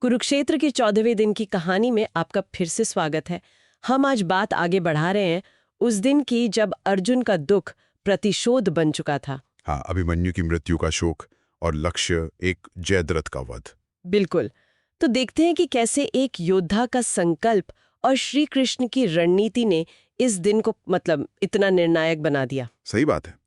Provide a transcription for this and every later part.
कुरुक्षेत्र के 14वें दिन की कहानी में आपका फिर से स्वागत है। हम आज बात आगे बढ़ा रहे हैं उस दिन की जब अर्जुन का दुख प्रतिशोध बन चुका था। हाँ, अभिमन्यु की मृत्यु का शोक और लक्ष्य एक जयद्रथ का वध। बिल्कुल। तो देखते हैं कि कैसे एक योद्धा का संकल्प और श्री कृष्ण की रणनीति ने इस दिन को इतना निर्णायक बना दिया। सही बात है।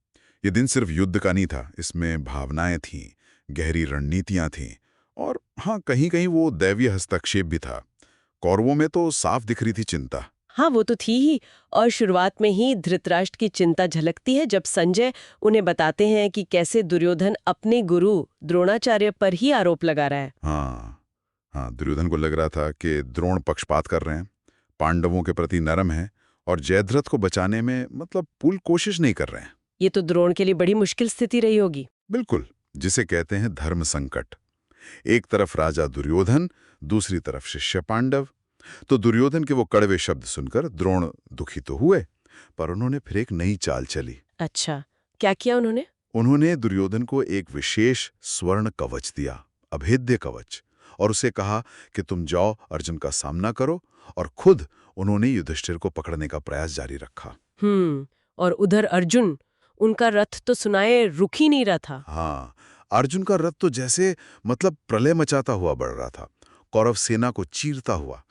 ये दिन सिर्फ युद्ध का नहीं था, इसमें भावनाएं थीं, गहरी रणनीतियां थीं और हाँ, कहीं कहीं वो दैवीय हस्तक्षेप भी था। कौरवों में तो साफ दिख रही थी चिंता। हाँ, वो तो थी ही। और शुरुआत में ही धृतराष्ट्र की चिंता झलकती है जब संजय उन्हें बताते हैं कि कैसे दुर्योधन अपने गुरु द्रोणाचार्य पर ही आरोप लगा रहा है। हाँ, दुर्योधन को लग रहा था कि द्रोण पक्षपात कर रहे हैं, पांडवों के प्रति नरम हैं और जयद्रथ को बचाने में पूरी कोशिश नहीं कर रहे हैं। ये तो द्रोण के लिए बड़ी मुश्किल स्थिति रही होगी। बिल्कुल, जिसे कहते हैं धर्म संकट। एक तरफ राजा दुर्योधन, दूसरी तरफ शिष्य पांडव। तो दुर्योधन के वो कड़वे शब्द सुनकर द्रोण दुखी तो हुए, पर उन्होंने फिर एक नई चाल चली। अच्छा, क्या किया उन्होंने? उन्होंने दुर्योधन को एक विशेष स्वर्ण कवच दिया, अभेद्य कवच, और उसे कहा कि तुम जाओ अर्जुन का सामना करो, और खुद उन्होंने युधिष्ठिर को पकड़ने का प्रयास जारी रखा। और उधर अर्जुन, उनका रथ तो सुनाए रुक ही नहीं रहा था। हाँ, अर्जुन का रथ तो जैसे प्रलय मचाता हुआ बढ़ रहा था, कौरव सेना को चीरता हुआ।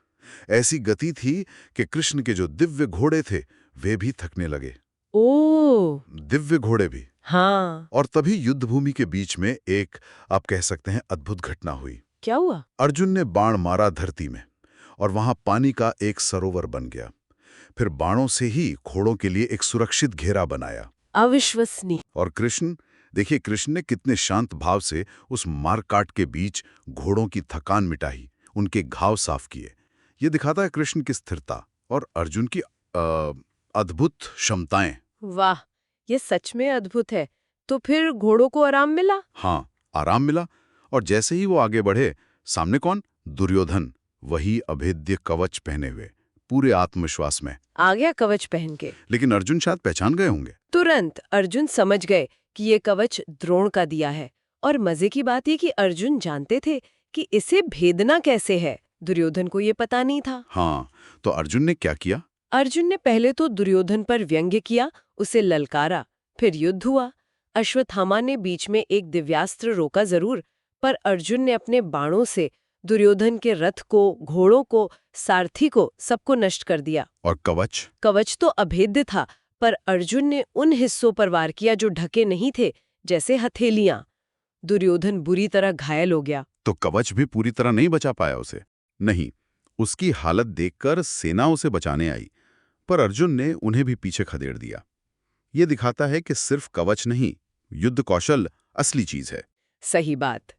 ऐसी गति थी कि कृष्ण के जो दिव्य घोड़े थे वे भी थकने लगे। ओ, दिव्य घोड़े भी। हाँ। और तभी युद्ध भूमि के बीच में एक, आप कह सकते हैं, अद्भुत घटना हुई। क्या हुआ? अर्जुन ने बाण मारा धरती में और वहां पानी का एक सरोवर बन गया। फिर बाणों से ही घोड़ों के लिए एक सुरक्षित घेरा बनाया। अविश्वसनीय। और कृष्ण, देखिए कृष्ण ने कितने शांत भाव से उस मारकाट के बीच घोड़ों की थकान मिटाई, उनके घाव साफ किए। ये दिखाता है कृष्ण की स्थिरता और अर्जुन की अद्भुत क्षमताएं। वाह, ये सच में अद्भुत है। तो फिर घोड़ों को आराम मिला? हाँ, आराम मिला। और जैसे ही वो आगे बढ़े, सामने कौन? दुर्योधन, वही अभेद्य कवच पहने हुए, पूरे आत्मविश्वास में आ गया कवच पहन के। लेकिन अर्जुन शायद पहचान गए होंगे। तुरंत अर्जुन समझ गए कि ये कवच द्रोण का दिया है। और मजे की बात ये कि अर्जुन जानते थे कि इसे भेदना कैसे है। दुर्योधन को ये पता नहीं था। हाँ, तो अर्जुन ने क्या किया? अर्जुन ने पहले तो दुर्योधन पर व्यंग्य किया, उसे ललकारा। फिर युद्ध हुआ। अश्वत्थामा ने बीच में एक दिव्यास्त्र रोका जरूर, पर अर्जुन ने अपने बाणों से दुर्योधन के रथ को, घोड़ों को, सारथी को, सबको नष्ट कर दिया। और कवच? कवच तो अभेद्य था, पर अर्जुन ने उन हिस्सों पर वार किया जो ढके नहीं थे, जैसे हथेलियां। दुर्योधन बुरी तरह घायल हो गया। तो कवच भी पूरी तरह नहीं बचा पाया उसे? नहीं, उसकी हालत देखकर सेना उसे बचाने आई, पर अर्जुन ने उन्हें भी पीछे खदेड़ दिया। ये दिखाता है कि सिर्फ कवच नहीं, युद्ध कौशल असली चीज है। सही बात।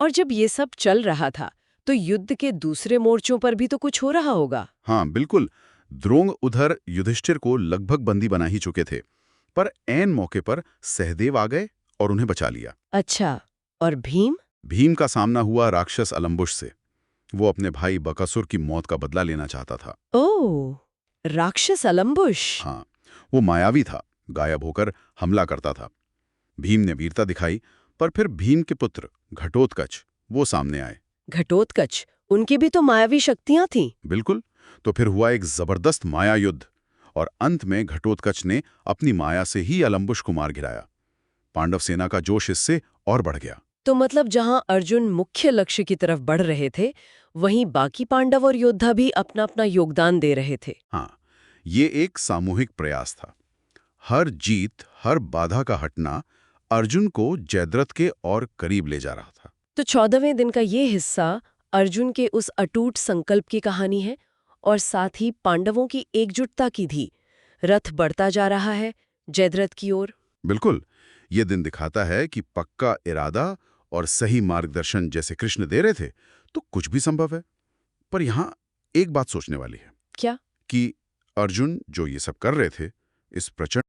और जब ये सब चल रहा था, तो युद्ध के दूसरे मोर्चों पर भी तो कुछ हो रहा होगा। हाँ, बिल्कुल। द्रोण उधर युधिष्ठिर को लगभग बंदी बना ही चुके थे, पर ऐन मौके पर सहदेव आ गए और उन्हें बचा लिया। अच्छा, और भीम? भीम का सामना हुआ राक्षस अलम्बुश से। वो अपने भाई बकासुर की मौत का बदला लेना चाहता था। ओह, राक्षस अलम्बुश। हाँ, वो मायावी था, गायब होकर हमला करता था। भीम ने वीरता दिखाई, पर फिर भीम के पुत्र घटोत्कच वो सामने आए। घटोत्कच, उनकी भी तो मायावी शक्तियां थीं। बिल्कुल। तो फिर हुआ एक जबरदस्त माया युद्ध, और अंत में घटोत्कच ने अपनी माया से ही अलम्बुश को मार गिराया। पांडव सेना का जोश इससे और बढ़ गया। तो जहां अर्जुन मुख्य लक्ष्य की तरफ बढ़ रहे थे, वहीं बाकी पांडव और योद्धा भी अपना अपना योगदान दे रहे थे। हाँ, ये एक सामूहिक प्रयास था। हर जीत, हर बाधा का हटना अर्जुन को जयद्रथ के और करीब ले जा रहा था। तो 14वें दिन का ये हिस्सा अर्जुन के उस अटूट संकल्प की कहानी है, और साथ ही पांडवों की एकजुटता की भी। रथ बढ़ता जा रहा है जयद्रथ की ओर। बिल्कुल। ये दिन दिखाता है कि पक्का इरादा और सही मार्गदर्शन जैसे कृष्ण दे रहे थे, तो कुछ भी संभव है। पर यहाँ एक बात सोचने वाली है। क्या? कि अर्जुन जो ये सब कर रहे थे, इस प्रचंड